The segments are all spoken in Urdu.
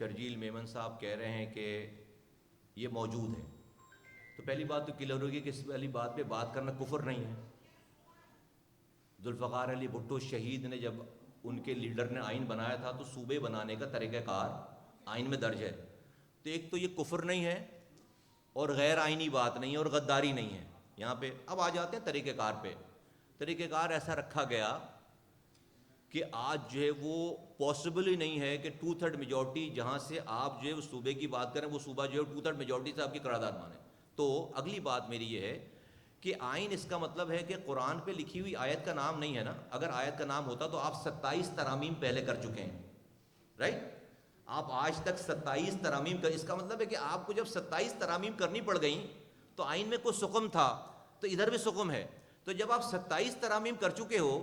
شرجیل میمن صاحب کہہ رہے ہیں کہ یہ موجود ہے، تو پہلی بات تو کلیئر ہوگی کہ اس والی بات پہ بات کرنا کفر نہیں ہے۔ ذوالفقار علی بھٹو شہید نے جب ان کے لیڈر نے آئین بنایا تھا تو صوبے بنانے کا طریقہ کار آئین میں درج ہے، تو ایک تو یہ کفر نہیں ہے اور غیر آئینی بات نہیں ہے اور غداری نہیں ہے۔ یہاں پہ اب آ جاتے ہیں طریقہ کار پہ۔ طریقہ کار ایسا رکھا گیا کہ آج جو ہے وہ پاسبل ہی نہیں ہے کہ 2/3 میجورٹی جہاں سے آپ جو ہے وہ صوبے کی بات کریں وہ صوبہ جو ہے 2/3 میجورٹی سے آپ کی قرارداد مانیں۔ تو اگلی بات میری یہ ہے کہ آئین اس کا مطلب ہے کہ قرآن پہ لکھی ہوئی آیت کا نام نہیں ہے نا۔ اگر آیت کا نام ہوتا تو آپ 27 ترامیم پہلے کر چکے ہیں، رائٹ؟ آپ آج تک 27 ترامیم کا، اس کا مطلب ہے کہ آپ کو جب 27 ترامیم کرنی پڑ گئیں تو آئین میں کوئی سقم تھا تو ادھر بھی سقم ہے۔ تو جب آپ 27 ترامیم کر چکے ہو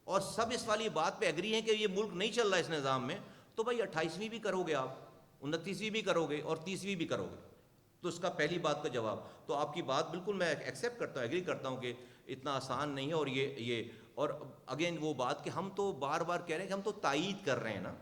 اور سب اس والی بات پہ ایگری ہیں کہ یہ ملک نہیں چل رہا اس نظام میں، تو بھائی 28ویں بھی کرو گے، آپ 29ویں بھی کرو گے اور 30ویں بھی کرو گے۔ تو اس کا پہلی بات کا جواب تو آپ کی بات بالکل میں ایکسیپٹ کرتا ہوں، ایگری کرتا ہوں کہ اتنا آسان نہیں ہے۔ اور یہ اور اگین وہ بات کہ ہم تو بار بار کہہ رہے ہیں کہ ہم تو تائید کر رہے ہیں نا،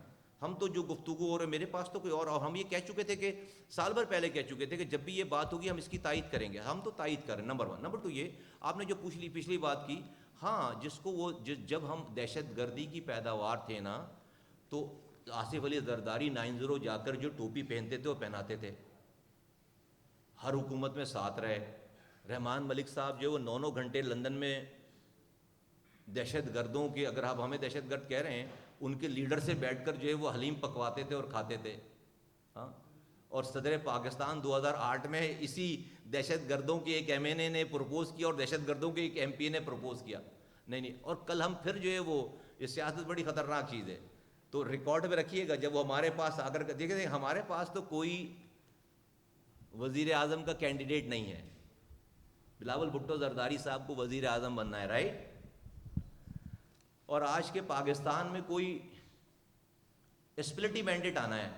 ہم تو جو گفتگو اور میرے پاس تو کوئی اور ہم یہ کہہ چکے تھے کہ سال بھر پہلے کہہ چکے تھے کہ جب بھی یہ بات ہوگی ہم اس کی تائید کریں گے، ہم تو تائید کر رہے ہیں۔ نمبر 1۔ نمبر 2 یہ آپ نے جو پچھلی بات کی، ہاں جس کو وہ جب ہم دہشت گردی کی پیداوار تھے نا، تو آصف علی زرداری 90 جا کر جو ٹوپی پہنتے تھے وہ پہناتے تھے، ہر حکومت میں ساتھ رہے۔ رحمان ملک صاحب جو وہ 9 گھنٹے لندن میں دہشت گردوں کے، اگر آپ ہمیں دہشت گرد کہہ رہے ہیں، ان کے لیڈر سے بیٹھ کر جو ہے وہ حلیم پکواتے تھے اور کھاتے تھے، ہاں۔ اور صدر پاکستان 2008 میں اسی دہشت گردوں کے ایک ایم این اے نے پروپوز کیا اور دہشت گردوں کے ایک ایم پی نے پروپوز کیا۔ نہیں، اور کل ہم پھر جو ہے وہ، یہ سیاست بڑی خطرناک چیز ہے، تو ریکارڈ پہ رکھیے گا جب وہ ہمارے پاس آ کر دیکھیں، ہمارے پاس تو کوئی وزیر اعظم کا کینڈیڈیٹ نہیں ہے۔ بلاول بھٹو زرداری صاحب کو وزیر اعظم بننا ہے، رائٹ؟ اور آج کے پاکستان میں کوئی اسپلٹی مینڈیٹ آنا ہے،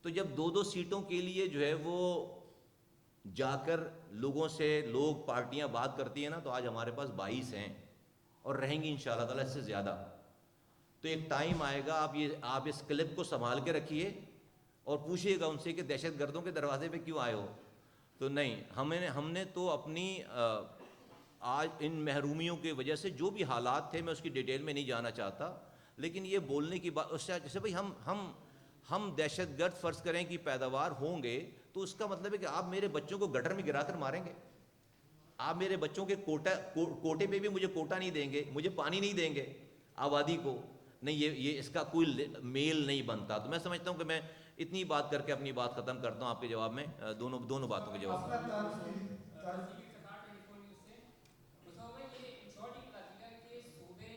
تو جب 2 سیٹوں کے لیے جو ہے وہ جا کر لوگوں سے پارٹیاں بات کرتی ہیں نا، تو آج ہمارے پاس 22 ہیں اور رہیں گی انشاءاللہ تعالیٰ اس سے زیادہ۔ تو ایک ٹائم آئے گا، آپ اس کلپ کو سنبھال کے رکھیے اور پوچھیے گا ان سے کہ دہشت گردوں کے دروازے پہ کیوں آئے ہو؟ تو نہیں، ہم نے تو اپنی آج ان محرومیوں کی وجہ سے جو بھی حالات تھے، میں اس کی ڈیٹیل میں نہیں جانا چاہتا، لیکن یہ بولنے کی بات اس سے جیسے بھائی ہم دہشت گرد فرض کریں کہ پیداوار ہوں گے، تو اس کا مطلب ہے کہ آپ میرے بچوں کو گٹر میں گرا کر ماریں گے، آپ میرے بچوں کے کوٹے پہ بھی مجھے کوٹا نہیں دیں گے، مجھے پانی نہیں دیں گے آبادی کو، نہیں، یہ اس کا کوئی میل نہیں بنتا۔ تو میں سمجھتا ہوں کہ میں اتنی بات کر کے اپنی بات ختم کرتا ہوں آپ کے جواب میں، دونوں باتوں کے جواب میں۔